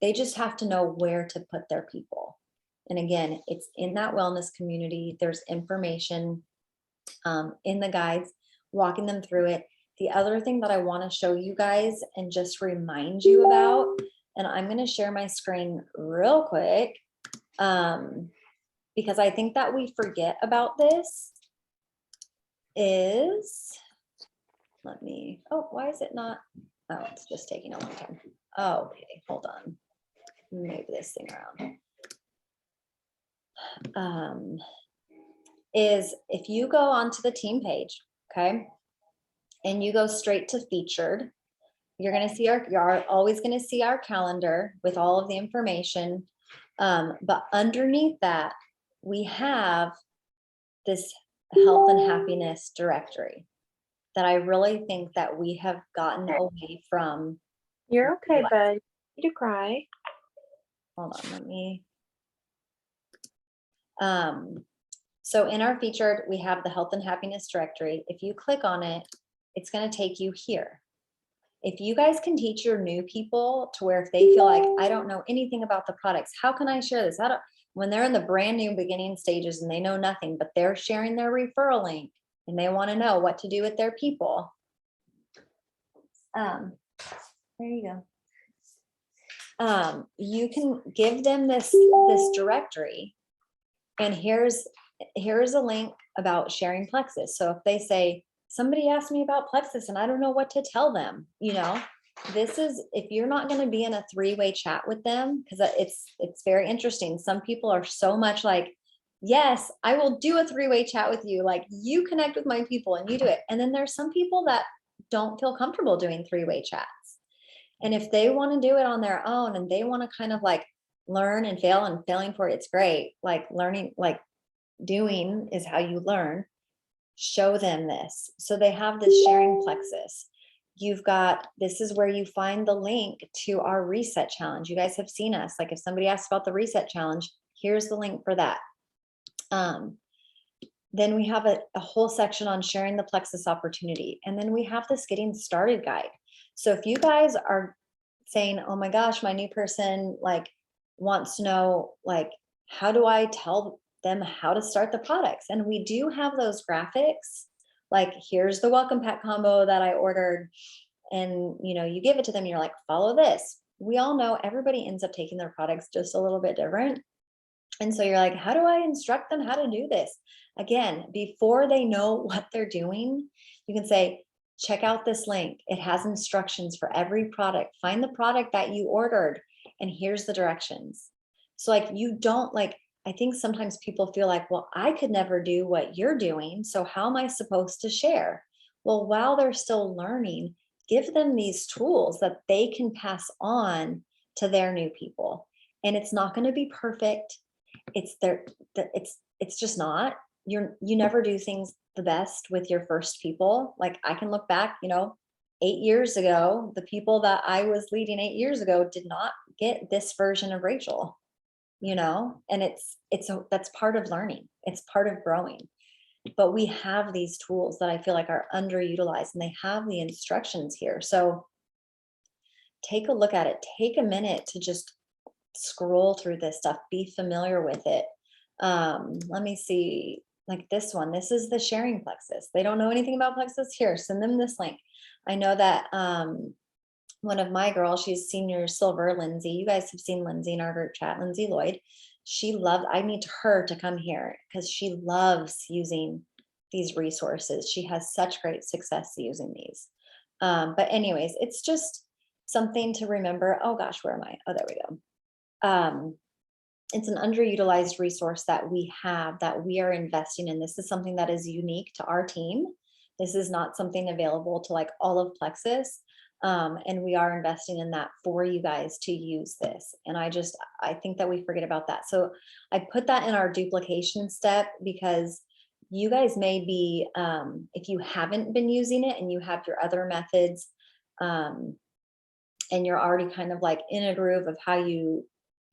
They just have to know where to put their people. And again, it's in that wellness community. There's information in the guides, walking them through it. The other thing that I want to show you guys and just remind you about, and I'm going to share my screen real quick because I think that we forget about this, is, why is it not? Oh, it's just taking a long time. Oh, okay, hold on. Move this thing around. Is if you go onto the team page, okay, and you go straight to featured, you're always going to see our calendar with all of the information. But underneath that, we have this health and happiness directory that I really think that we have gotten away from. You're okay, bud. You need to cry. Hold on, let me. So in our featured, we have the health and happiness directory. If you click on it, it's going to take you here. If you guys can teach your new people to where if they feel like, I don't know anything about the products, how can I share this? When they're in the brand new beginning stages and they know nothing, but they're sharing their referral link and they want to know what to do with their people. There you go. You can give them this directory, and here's a link about sharing Plexus. So if they say, somebody asked me about Plexus and I don't know what to tell them, this is, if you're not going to be in a three-way chat with them, because it's very interesting. Some people are so much like, yes, I will do a three-way chat with you. Like, you connect with my people and you do it. And then there's some people that don't feel comfortable doing three-way chats. And if they want to do it on their own and they want to kind of like learn and fail, and failing for it, it's great. Like learning, like doing is how you learn. Show them this. So they have this sharing Plexus. This is where you find the link to our reset challenge. You guys have seen us. Like if somebody asks about the reset challenge, here's the link for that. Then we have a whole section on sharing the Plexus opportunity. And then we have this getting started guide. So if you guys are saying, oh my gosh, my new person like wants to know, like, how do I tell them how to start the products? And we do have those graphics, like here's the welcome pack combo that I ordered, and you give it to them, you're like, follow this. We all know everybody ends up taking their products just a little bit different, and so you're like, how do I instruct them how to do this? Again, before they know what they're doing, you can say, check out this link. It has instructions for every product. Find the product that you ordered and here's the directions. So like, you don't like, I think sometimes people feel like, well, I could never do what you're doing, so how am I supposed to share? Well, while they're still learning, give them these tools that they can pass on to their new people. And it's not going to be perfect. It's just not. You never do things the best with your first people. Like I can look back, 8 years ago, the people that I was leading 8 years ago did not get this version of Rachel, and that's part of learning. It's part of growing. But we have these tools that I feel like are underutilized, and they have the instructions here. So take a look at it. Take a minute to just scroll through this stuff, be familiar with it. Let me see, like this one. This is the sharing Plexus. They don't know anything about Plexus. Here, send them this link. I know that one of my girls, she's senior silver, Lindsay. You guys have seen Lindsay in our group chat, Lindsay Lloyd. I need her to come here because she loves using these resources. She has such great success using these. But anyways, it's just something to remember. Oh gosh, where am I? Oh, there we go. It's an underutilized resource that we have, that we are investing in. This is something that is unique to our team. This is not something available to like all of Plexus. And we are investing in that for you guys to use this. And I think that we forget about that. So I put that in our duplication step because you guys may be, if you haven't been using it and you have your other methods, and you're already kind of like in a groove of how you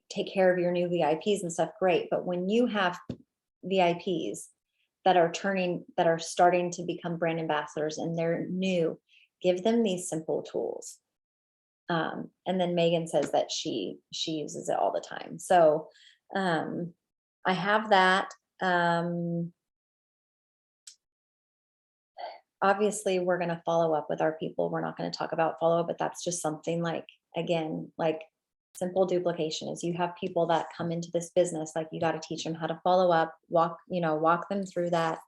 take care of your new VIPs and stuff, great. But when you have VIPs that are starting to become brand ambassadors and they're new, give them these simple tools. And then Megan says that she uses it all the time. So I have that. Obviously, we're going to follow up with our people. We're not going to talk about follow up, but that's just something like, again, like simple duplication is you have people that come into this business, like you got to teach them how to follow up, walk them through that.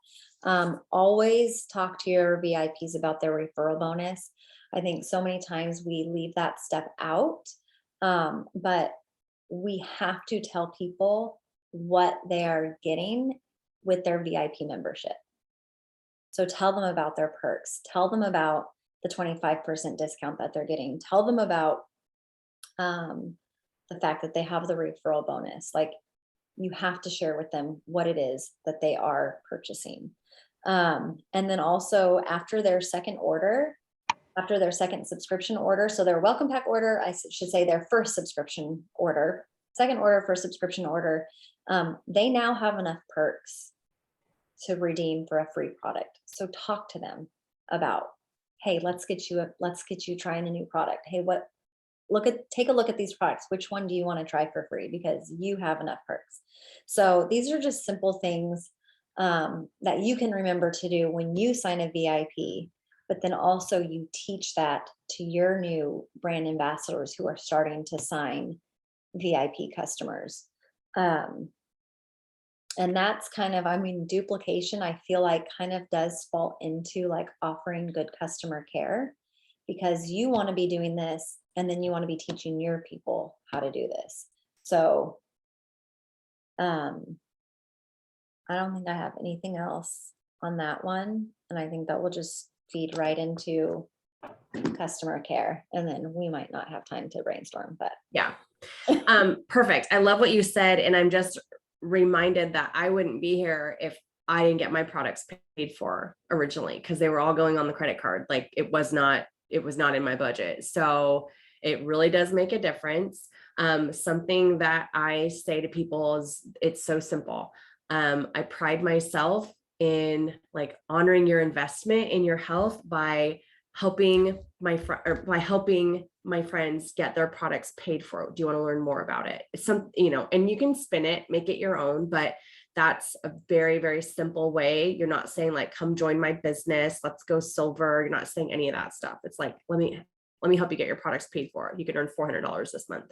Always talk to your VIPs about their referral bonus. I think so many times we leave that step out, but we have to tell people what they are getting with their VIP membership. So tell them about their perks, tell them about the 25% discount that they're getting, tell them about the fact that they have the referral bonus. Like you have to share with them what it is that they are purchasing. And then also after their second subscription order, so their welcome pack order, I should say their first subscription order, second order, first subscription order, they now have enough perks to redeem for a free product. So talk to them about, hey, let's get you trying a new product. Hey, take a look at these products. Which one do you want to try for free? Because you have enough perks. So these are just simple things that you can remember to do when you sign a VIP, but then also you teach that to your new brand ambassadors who are starting to sign VIP customers. And that's kind of, duplication, I feel like kind of does fall into like offering good customer care, because you want to be doing this and then you want to be teaching your people how to do this. So I don't think I have anything else on that one. And I think that will just feed right into customer care. And then we might not have time to brainstorm, but yeah. Perfect. I love what you said. And I'm just reminded that I wouldn't be here if I didn't get my products paid for originally, because they were all going on the credit card. Like it was not in my budget. So it really does make a difference. Something that I say to people is it's so simple. I pride myself in like honoring your investment in your health by helping my friends get their products paid for. Do you want to learn more about it? It's and you can spin it, make it your own, but that's a very, very simple way. You're not saying like, come join my business, let's go silver. You're not saying any of that stuff. It's like, let me help you get your products paid for. You could earn $400 this month.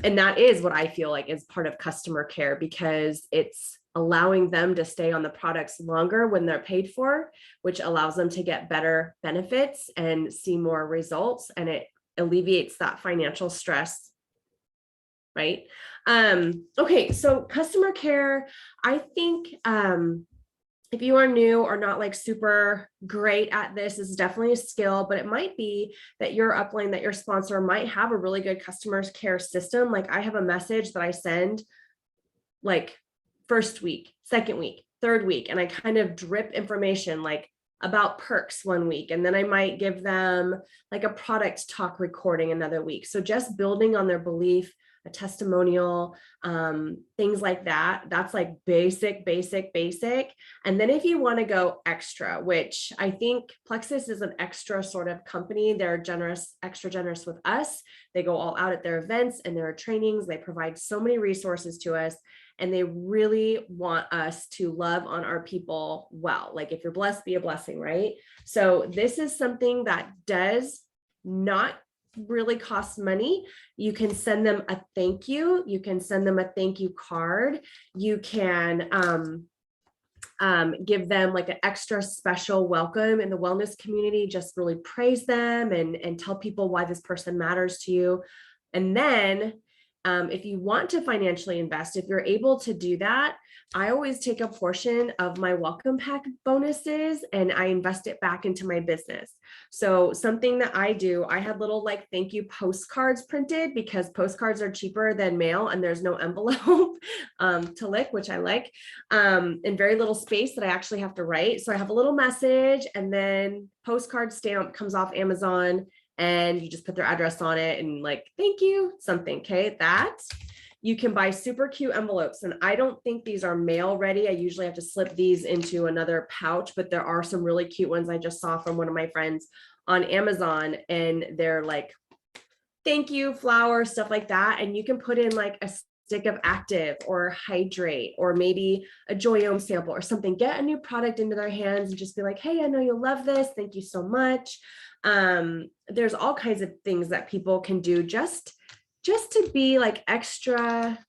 And that is what I feel like is part of customer care, because it's allowing them to stay on the products longer when they're paid for, which allows them to get better benefits and see more results. And it alleviates that financial stress. Right. Okay. So customer care, I think if you are new or not like super great at this is definitely a skill, but it might be that your upline, that your sponsor might have a really good customer care system. Like I have a message that I send like first week, second week, third week, and I kind of drip information like about perks one week, and then I might give them like a product talk recording another week. So just building on their belief, a testimonial, things like that. That's like basic. And then if you want to go extra, which I think Plexus is an extra sort of company, they're generous, extra generous with us. They go all out at their events and their trainings. They provide so many resources to us. And they really want us to love on our people well. Like if you're blessed, be a blessing, right? So this is something that does not really cost money. You can send them a thank you. You can send them a thank you card. You can give them like an extra special welcome in the wellness community, just really praise them and tell people why this person matters to you. And then if you want to financially invest, if you're able to do that, I always take a portion of my welcome pack bonuses and I invest it back into my business. So something that I do, I had little like thank you postcards printed because postcards are cheaper than mail and there's no envelope to lick, which I like, and very little space that I actually have to write. So I have a little message and then postcard stamp comes off Amazon and you just put their address on it and like, thank you, something, okay? That you can buy super cute envelopes. And I don't think these are mail ready. I usually have to slip these into another pouch, but there are some really cute ones I just saw from one of my friends on Amazon and they're like, thank you, flowers, stuff like that. And you can put in like a stick of Active or Hydrate or maybe a Joyome sample or something, get a new product into their hands and just be like, hey, I know you'll love this. Thank you so much. There's all kinds of things that people can do just to be like extra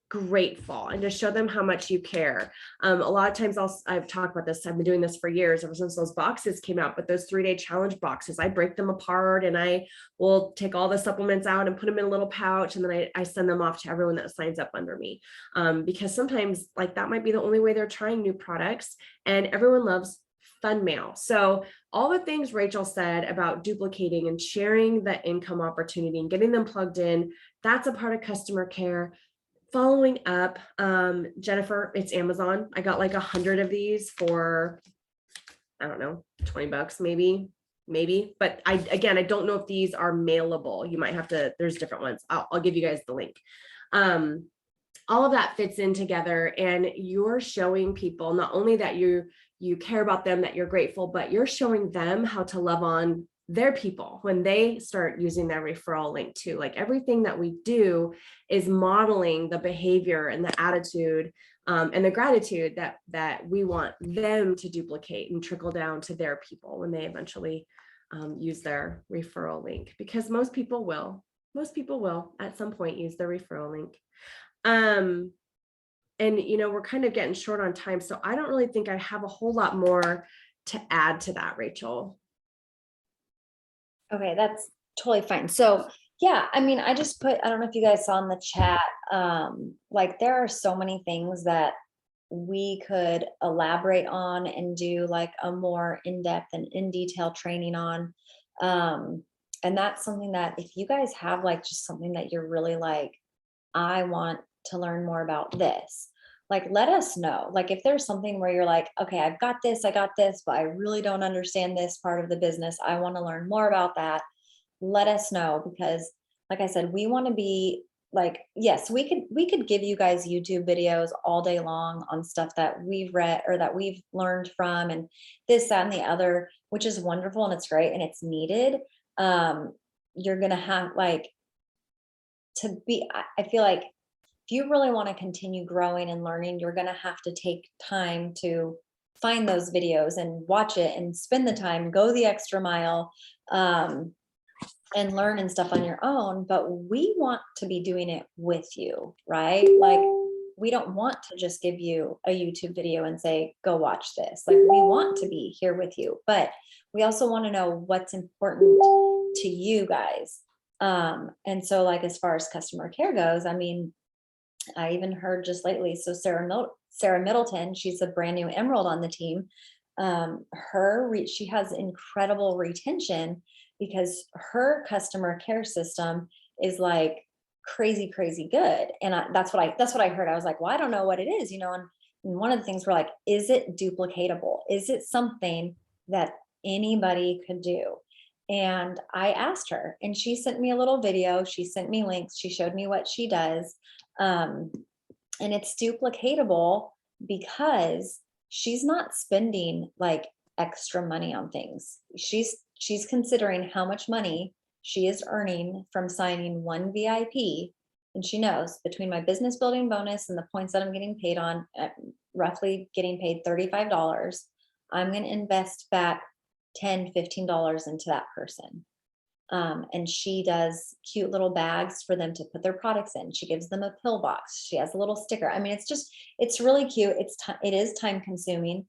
grateful and to show them how much you care. A lot of times I've talked about this, I've been doing this for years, ever since those boxes came out, but those 3-day challenge boxes, I break them apart and I will take all the supplements out and put them in a little pouch. And then I send them off to everyone that signs up under me. Because sometimes like that might be the only way they're trying new products and everyone loves fun mail. So all the things Rachel said about duplicating and sharing the income opportunity and getting them plugged in, that's a part of customer care. Following up, Jennifer, it's Amazon. I got like 100 of these for, I don't know, $20 maybe. But I don't know if these are mailable. You might have to, there's different ones. I'll give you guys the link. All of that fits in together and you're showing people not only that you care about them, that you're grateful, but you're showing them how to love on their people when they start using their referral link too. Like everything that we do is modeling the behavior and the attitude and the gratitude that we want them to duplicate and trickle down to their people when they eventually use their referral link, because most people will at some point use their referral link. And, you know, we're kind of getting short on time, so I don't really think I have a whole lot more to add to that, Rachel. Okay, that's totally fine. So yeah, I mean, I just put, I don't know if you guys saw in the chat, like there are so many things that we could elaborate on and do like a more in-depth and in detail training on. And that's something that if you guys have like just something that you're really like, I want to learn more about this, like let us know. Like if there's something where you're like, okay, I got this, but I really don't understand this part of the business, I want to learn more about that, let us know. Because like I said, we want to be like, yes, we could give you guys YouTube videos all day long on stuff that we've read or that we've learned from and this, that, and the other, which is wonderful and it's great and it's needed. You're gonna have like to be, I feel like if you really want to continue growing and learning, you're going to have to take time to find those videos and watch it and spend the time, go the extra mile, and learn and stuff on your own. But we want to be doing it with you, right? Like we don't want to just give you a YouTube video and say, go watch this. Like we want to be here with you, but we also want to know what's important to you guys. And so like, as far as customer care goes, I mean, I even heard just lately, so Sarah Sarah Middleton, she's a brand new Emerald on the team. She has incredible retention because her customer care system is like crazy, crazy good. And that's what I heard. I was like, well, I don't know what it is, and one of the things we're like, is it duplicatable? Is it something that anybody could do? And I asked her, and she sent me a little video. She sent me links. She showed me what she does. And it's duplicatable because she's not spending like extra money on things. She's considering how much money she is earning from signing one VIP. And she knows between my business building bonus and the points that I'm getting paid on, roughly getting paid $35, I'm going to invest back $10, $15 into that person. And she does cute little bags for them to put their products in. She gives them a pill box. She has a little sticker. I mean, it's really cute. It is time consuming,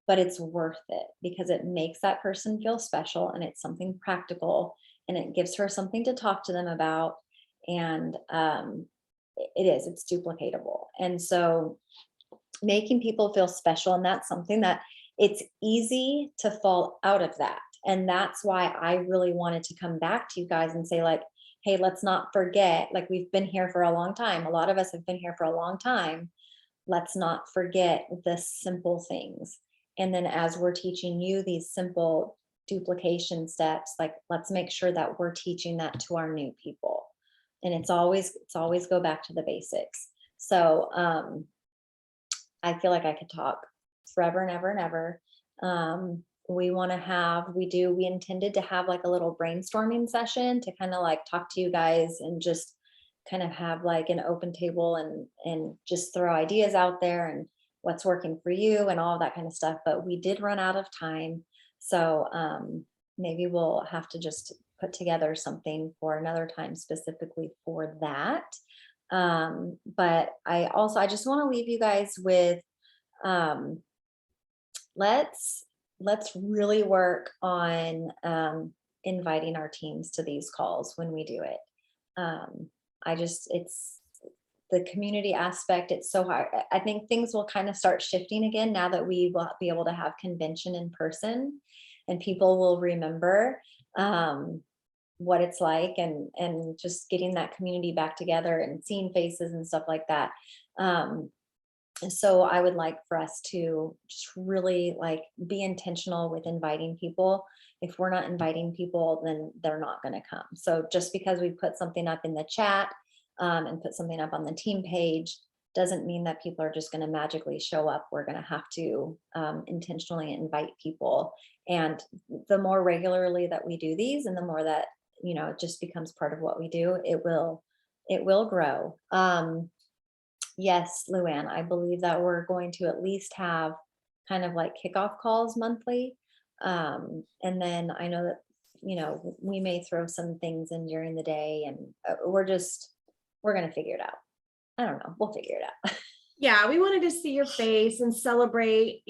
but it's worth it because it makes that person feel special, and it's something practical, and it gives her something to talk to them about. And it's duplicatable. And so making people feel special, and that's something that it's easy to fall out of that. And that's why I really wanted to come back to you guys and say, like, hey, let's not forget, like, we've been here for a long time. A lot of us have been here for a long time. Let's not forget the simple things. And then as we're teaching you these simple duplication steps, like, let's make sure that we're teaching that to our new people. And it's always go back to the basics. So I feel like I could talk forever and ever and ever. We intended to have like a little brainstorming session to kind of like talk to you guys and just kind of have like an open table and just throw ideas out there and what's working for you and all of that kind of stuff. But we did run out of time. So maybe we'll have to just put together something for another time specifically for that. But I just want to leave you guys with, let's really work on inviting our teams to these calls when we do it. It's the community aspect. It's so hard. I think things will kind of start shifting again now that we will be able to have convention in person, and people will remember what it's like, and just getting that community back together and seeing faces and stuff like that. So I would like for us to just really like be intentional with inviting people. If we're not inviting people, then they're not going to come. So just because we put something up in the chat and put something up on the team page doesn't mean that people are just going to magically show up. We're going to have to intentionally invite people. And the more regularly that we do these, and the more that, it just becomes part of what we do, it will grow. Yes, Luann, I believe that we're going to at least have kind of like kickoff calls monthly. And then I know that, we may throw some things in during the day, and we're going to figure it out. I don't know. We'll figure it out. Yeah, we wanted to see your face and celebrate,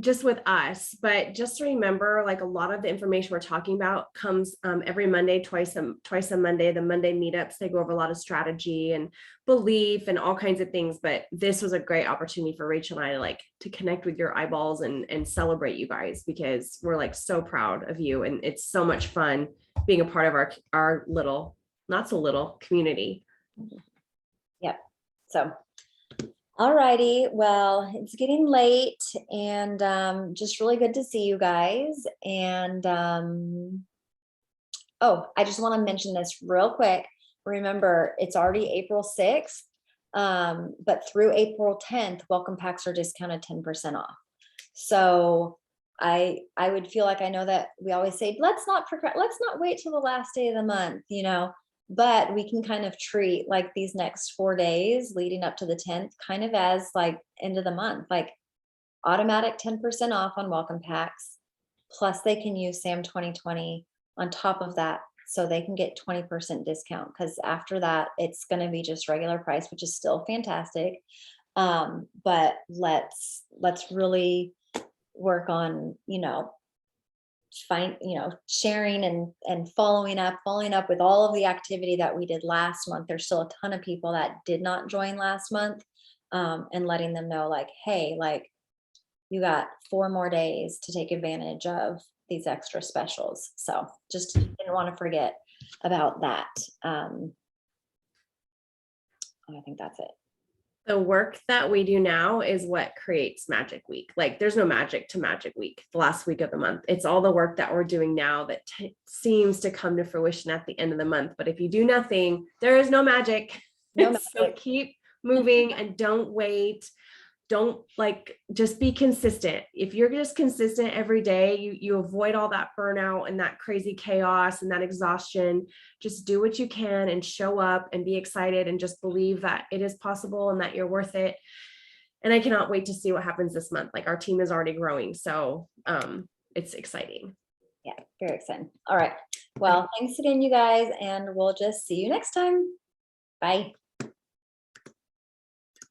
just with us. But just remember, like, a lot of the information we're talking about comes every Monday, twice a Monday. The Monday meetups, they go over a lot of strategy and belief and all kinds of things. But this was a great opportunity for Rachel and I to connect with your eyeballs and celebrate you guys, because we're like so proud of you, and it's so much fun being a part of our little, not so little community. Yep. So, all righty. Well, it's getting late, and just really good to see you guys. And I just want to mention this real quick. Remember, it's already April 6th, but through April 10th, welcome packs are discounted 10% off. So I would feel like, I know that we always say, let's not wait till the last day of the month, but we can kind of treat like these next 4 days leading up to the 10th kind of as like end of the month, like automatic 10% off on welcome packs. Plus they can use SAM 2020 on top of that, so they can get 20% discount, because after that it's going to be just regular price, which is still fantastic. But let's really work on, sharing and following up with all of the activity that we did last month. There's still a ton of people that did not join last month. and letting them know like, hey, like you got 4 more days to take advantage of these extra specials. So just didn't want to forget about that. I think that's it. The work that we do now is what creates Magic Week. Like there's no magic to Magic Week, the last week of the month. It's all the work that we're doing now that seems to come to fruition at the end of the month. But if you do nothing, there is no magic. No So magic. keep moving and don't wait. Don't just be consistent. If you're just consistent every day, you avoid all that burnout and that crazy chaos and that exhaustion. Just do what you can and show up and be excited and just believe that it is possible and that you're worth it. And I cannot wait to see what happens this month. Like our team is already growing. So it's exciting. Yeah, very exciting. All right. Well, thanks again, you guys, and we'll just see you next time. Bye.